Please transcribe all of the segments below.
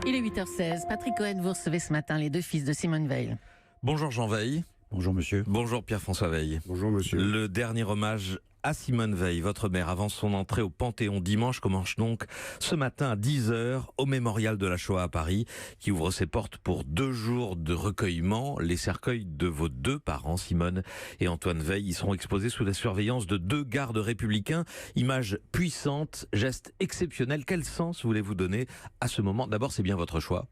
Il est 8h16. Patrick Cohen, vous recevez ce matin les deux fils de Simone Veil. Bonjour Jean Veil. Bonjour monsieur. Bonjour Pierre-François Veil. Bonjour monsieur. Le dernier hommage à Simone Veil, votre mère, avant son entrée au Panthéon dimanche, commence donc ce matin à 10h au Mémorial de la Shoah à Paris, qui ouvre ses portes pour 2 jours de recueillement. Les cercueils de vos 2 parents, Simone et Antoine Veil, y seront exposés sous la surveillance de 2 gardes républicains. Image puissante, geste exceptionnel. Quel sens voulez-vous donner à ce moment? D'abord, c'est bien votre choix.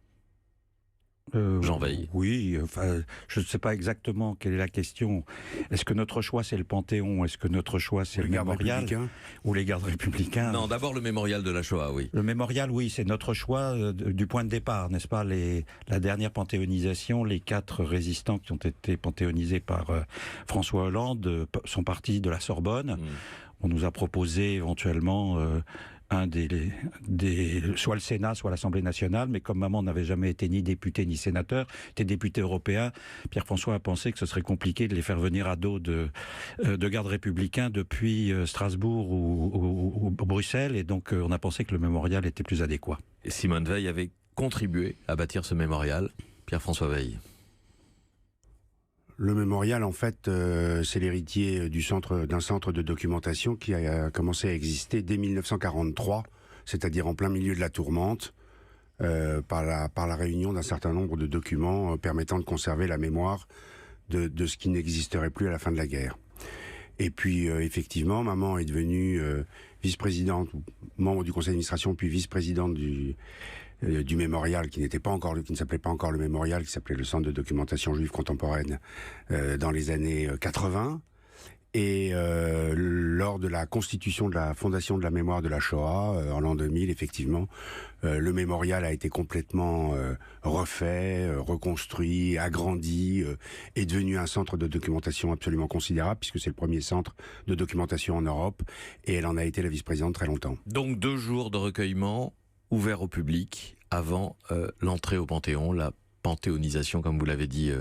Jean Veil. Oui, enfin, je ne sais pas exactement quelle est la question. Est-ce que notre choix c'est le Panthéon? Est-ce que notre choix c'est le mémorial ou les gardes républicains? Non, d'abord le mémorial de la Shoah, oui. Le mémorial, oui, c'est notre choix du point de départ, n'est-ce pas? La dernière panthéonisation, les 4 résistants qui ont été panthéonisés par François Hollande sont partis de la Sorbonne. On nous a proposé éventuellement soit le Sénat, soit l'Assemblée nationale, mais comme maman n'avait jamais été ni député ni sénateur, était député européen, Pierre-François a pensé que ce serait compliqué de les faire venir à dos de gardes républicains depuis Strasbourg ou Bruxelles, et donc on a pensé que le mémorial était plus adéquat. Et Simone Veil avait contribué à bâtir ce mémorial. Pierre-François Veil. Le mémorial, en fait, c'est l'héritier d'un centre de documentation qui a commencé à exister dès 1943, c'est-à-dire en plein milieu de la tourmente, par la réunion d'un certain nombre de documents permettant de conserver la mémoire de ce qui n'existerait plus à la fin de la guerre. Et puis, effectivement, maman est devenue vice-présidente, membre du conseil d'administration, puis vice-présidente du mémorial, qui ne s'appelait pas encore le mémorial, qui s'appelait le centre de documentation juive contemporaine, dans les années 80. Et lors de la constitution de la fondation de la mémoire de la Shoah, en l'an 2000, effectivement, le mémorial a été complètement refait, reconstruit, agrandi, est devenu un centre de documentation absolument considérable, puisque c'est le premier centre de documentation en Europe, et elle en a été la vice-présidente très longtemps. Donc 2 jours de recueillement ouvert au public avant l'entrée au Panthéon, la panthéonisation, comme vous l'avez dit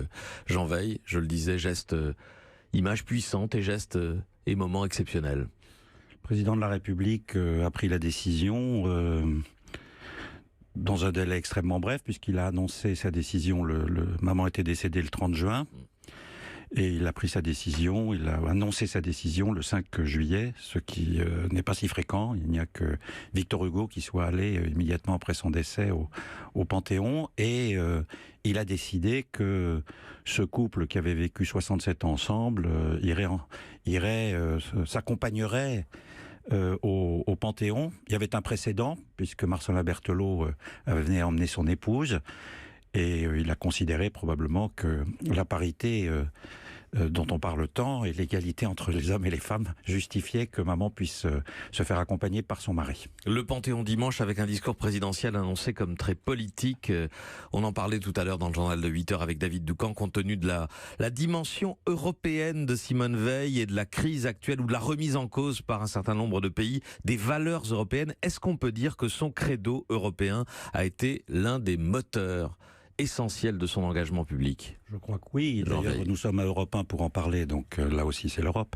Jean Veil. Je le disais, geste, image puissante et geste et moment exceptionnel. Le président de la République a pris la décision dans un délai extrêmement bref, puisqu'il a annoncé sa décision, maman était décédée le 30 juin. Et il a pris sa décision, il a annoncé sa décision le 5 juillet, ce qui n'est pas si fréquent. Il n'y a que Victor Hugo qui soit allé immédiatement après son décès au Panthéon. Et il a décidé que ce couple qui avait vécu 67 ans ensemble s'accompagnerait au Panthéon. Il y avait un précédent, puisque Marcellin Berthelot venait emmener son épouse. Et il a considéré probablement que la parité dont on parle tant et l'égalité entre les hommes et les femmes justifiait que maman puisse se faire accompagner par son mari. Le Panthéon dimanche avec un discours présidentiel annoncé comme très politique. On en parlait tout à l'heure dans le journal de 8h avec David Doucan, compte tenu de la dimension européenne de Simone Veil et de la crise actuelle ou de la remise en cause par un certain nombre de pays des valeurs européennes. Est-ce qu'on peut dire que son credo européen a été l'un des moteurs essentiel de son engagement public? Je crois que oui. D'ailleurs, nous sommes à Europe 1 pour en parler, donc là aussi c'est l'Europe.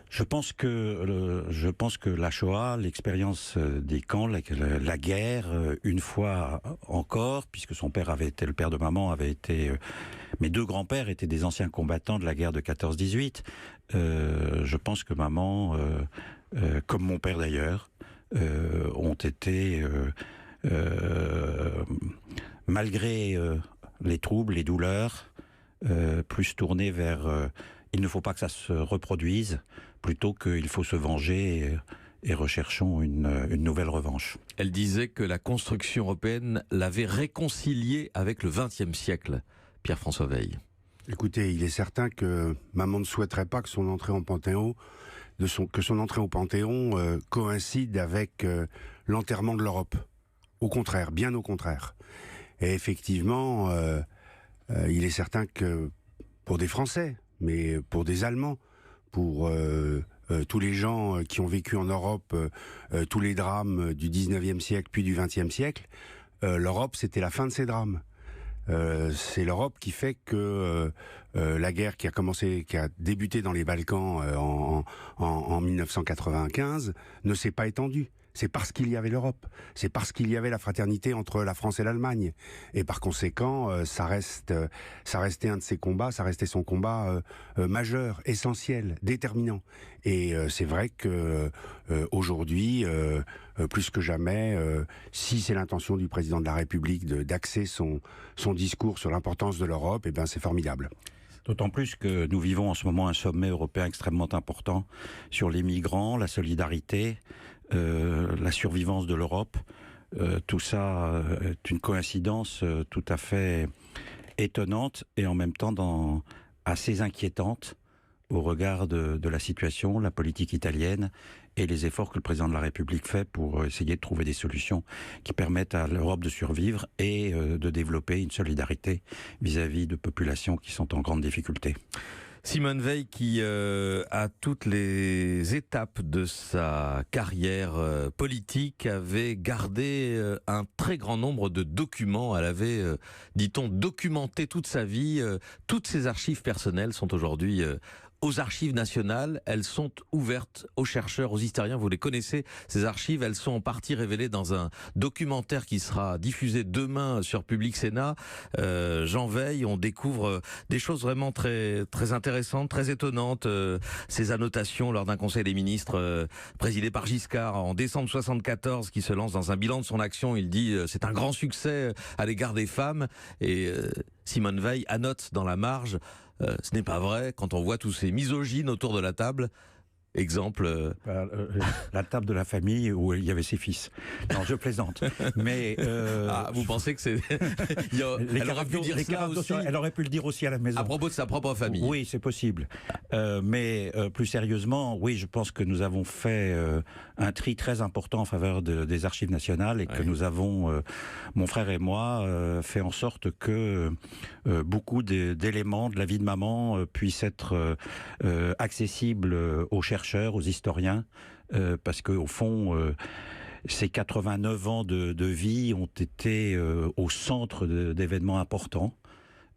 Je pense que la Shoah, l'expérience des camps, la guerre, une fois encore, puisque son père avait été, le père de maman avait été, mes 2 grands-pères étaient des anciens combattants de la guerre de 14-18. Je pense que maman, comme mon père d'ailleurs, ont été malgré les troubles, les douleurs, plus tournés vers il ne faut pas que ça se reproduise, plutôt qu'il faut se venger et recherchons une nouvelle revanche. Elle disait que la construction européenne l'avait réconciliée avec le XXe siècle. Pierre-François Veil. Écoutez, il est certain que maman ne souhaiterait pas que son entrée au Panthéon, coïncide avec l'enterrement de l'Europe. Au contraire, bien au contraire. Et effectivement, il est certain que pour des Français, mais pour des Allemands, pour tous les gens qui ont vécu en Europe tous les drames du 19e siècle puis du 20e siècle, l'Europe, c'était la fin de ces drames. C'est l'Europe qui fait que la guerre qui a débuté dans les Balkans en 1995 ne s'est pas étendue. c'est parce qu'il y avait l'Europe, c'est parce qu'il y avait la fraternité entre la France et l'Allemagne. Et par conséquent, ça restait un de ses combats, ça restait son combat majeur, essentiel, déterminant. Et c'est vrai que aujourd'hui, plus que jamais, si c'est l'intention du président de la République d'axer son discours sur l'importance de l'Europe, eh ben c'est formidable. D'autant plus que nous vivons en ce moment un sommet européen extrêmement important sur les migrants, la solidarité, la survivance de l'Europe. Tout ça est une coïncidence tout à fait étonnante et en même temps assez inquiétante au regard de la situation, la politique italienne et les efforts que le président de la République fait pour essayer de trouver des solutions qui permettent à l'Europe de survivre et de développer une solidarité vis-à-vis de populations qui sont en grande difficulté. Simone Veil qui, à toutes les étapes de sa carrière politique, avait gardé un très grand nombre de documents. Elle avait, dit-on, documenté toute sa vie. Toutes ses archives personnelles sont aujourd'hui aux archives nationales. Elles sont ouvertes aux chercheurs, aux historiens. Vous les connaissez, ces archives. Elles sont en partie révélées dans un documentaire qui sera diffusé demain sur Public Sénat. Jean Veil, on découvre des choses vraiment très, très intéressantes, très étonnantes. Ces annotations lors d'un conseil des ministres présidé par Giscard en décembre 74, qui se lance dans un bilan de son action. Il dit c'est un grand succès à l'égard des femmes. Et Simone Veil annote dans la marge ce n'est pas vrai quand on voit tous ces misogynes autour de la table. Exemple. La table de la famille où il y avait ses fils. Non, je plaisante. Mais vous pensez que c'est elle aurait pu dire ça aussi. Elle aurait pu le dire aussi à la maison. À propos de sa propre famille. Oui, c'est possible. Mais plus sérieusement, oui, je pense que nous avons fait un tri très important en faveur des archives nationales et que nous avons, mon frère et moi, fait en sorte que beaucoup d'éléments de la vie de maman puissent être accessibles aux chercheurs, aux historiens, parce qu'au fond, ces 89 ans de vie ont été au centre d'événements importants,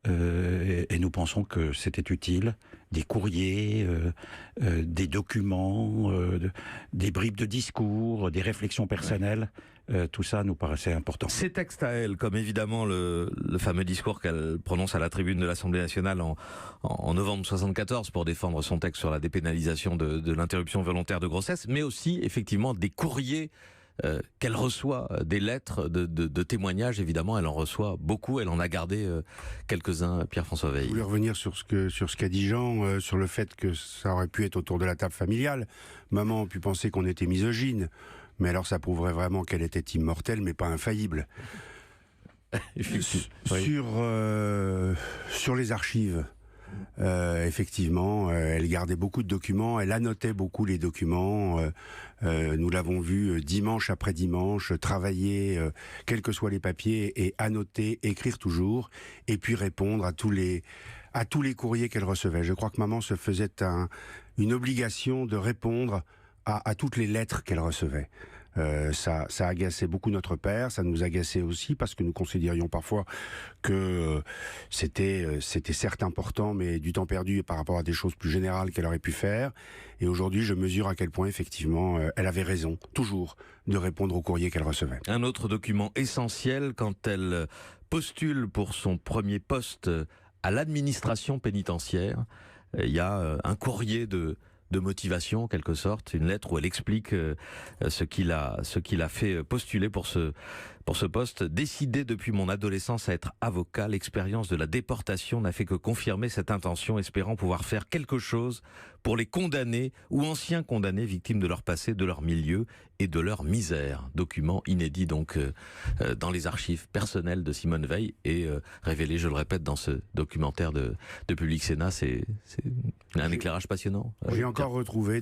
et nous pensons que c'était utile. Des courriers, des documents, des bribes de discours, des réflexions personnelles. Tout ça nous paraissait important. Ces textes à elle, comme évidemment le fameux discours qu'elle prononce à la tribune de l'Assemblée nationale en novembre 74 pour défendre son texte sur la dépénalisation de l'interruption volontaire de grossesse, mais aussi effectivement des courriers qu'elle reçoit, des lettres de témoignages. Évidemment, elle en reçoit beaucoup. Elle en a gardé quelques-uns, Pierre-François Veil. Je voulais revenir sur ce qu'a dit Jean, sur le fait que ça aurait pu être autour de la table familiale. Maman a pu penser qu'on était misogyne. Mais alors ça prouverait vraiment qu'elle était immortelle, mais pas infaillible. Sur les archives, effectivement, elle gardait beaucoup de documents, elle annotait beaucoup les documents. Nous l'avons vu dimanche après dimanche, travailler, quels que soient les papiers, et annoter, écrire toujours, et puis répondre à tous les courriers qu'elle recevait. Je crois que maman se faisait une obligation de répondre à toutes les lettres qu'elle recevait. Ça agaçait beaucoup notre père, ça nous agaçait aussi parce que nous considérions parfois que c'était certes important, mais du temps perdu par rapport à des choses plus générales qu'elle aurait pu faire. Et aujourd'hui, je mesure à quel point effectivement elle avait raison, toujours, de répondre aux courriers qu'elle recevait. Un autre document essentiel quand elle postule pour son premier poste à l'administration pénitentiaire, il y a un courrier de motivation en quelque sorte, une lettre où elle explique ce qui l'a fait postuler pour ce poste. Décidé depuis mon adolescence à être avocat, l'expérience de la déportation n'a fait que confirmer cette intention, espérant pouvoir faire quelque chose pour les condamnés ou anciens condamnés victimes de leur passé, de leur milieu et de leur misère. Document inédit donc dans les archives personnelles de Simone Veil et révélé, je le répète, dans ce documentaire de Public Sénat. C'est un éclairage passionnant. J'ai encore retrouvé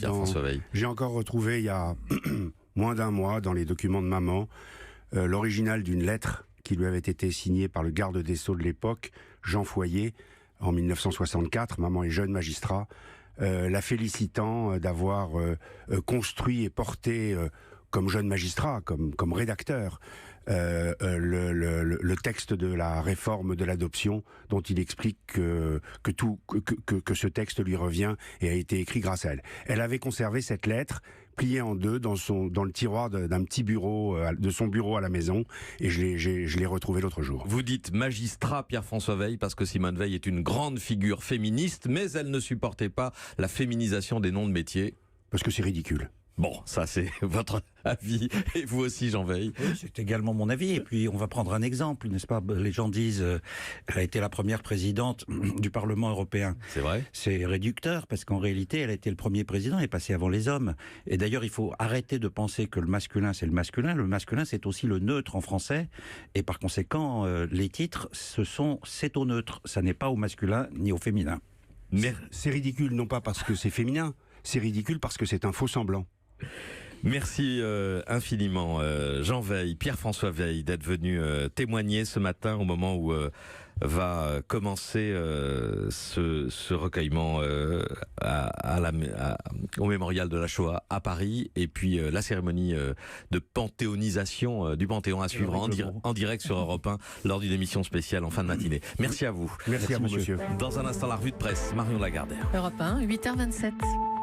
il y a moins d'un mois dans les documents de maman l'original d'une lettre qui lui avait été signée par le garde des Sceaux de l'époque, Jean Foyer, en 1964. Maman est jeune magistrat, la félicitant d'avoir construit et porté comme jeune magistrat, comme rédacteur, le texte de la réforme de l'adoption, dont il explique que ce texte lui revient et a été écrit grâce à elle. Elle avait conservé cette lettre plié en deux dans le tiroir d'un petit bureau, de son bureau à la maison, et je l'ai retrouvé l'autre jour. Vous dites magistrat Pierre-François Veil parce que Simone Veil est une grande figure féministe, mais elle ne supportait pas la féminisation des noms de métiers. Parce que c'est ridicule. Bon, ça c'est votre avis, et vous aussi Jean Veil. Oui, c'est également mon avis, et puis on va prendre un exemple, n'est-ce pas? Les gens disent elle a été la première présidente du Parlement européen. C'est vrai. C'est réducteur, parce qu'en réalité, elle a été le premier président, elle est passée avant les hommes. Et d'ailleurs, il faut arrêter de penser que le masculin, c'est le masculin, c'est aussi le neutre en français, et par conséquent, les titres, c'est au neutre, ça n'est pas au masculin ni au féminin. Mais... C'est ridicule, non pas parce que c'est féminin, c'est ridicule parce que c'est un faux semblant. Merci infiniment Jean Veil, Pierre-François Veil, d'être venu témoigner ce matin au moment où va commencer ce recueillement au mémorial de la Shoah à Paris, et puis la cérémonie de panthéonisation du Panthéon à suivre en direct sur Europe 1 lors d'une émission spéciale en fin de matinée. Merci à vous. Merci à vous, monsieur. Dans un instant, la revue de presse, Marion Lagardère. Europe 1, 8h27.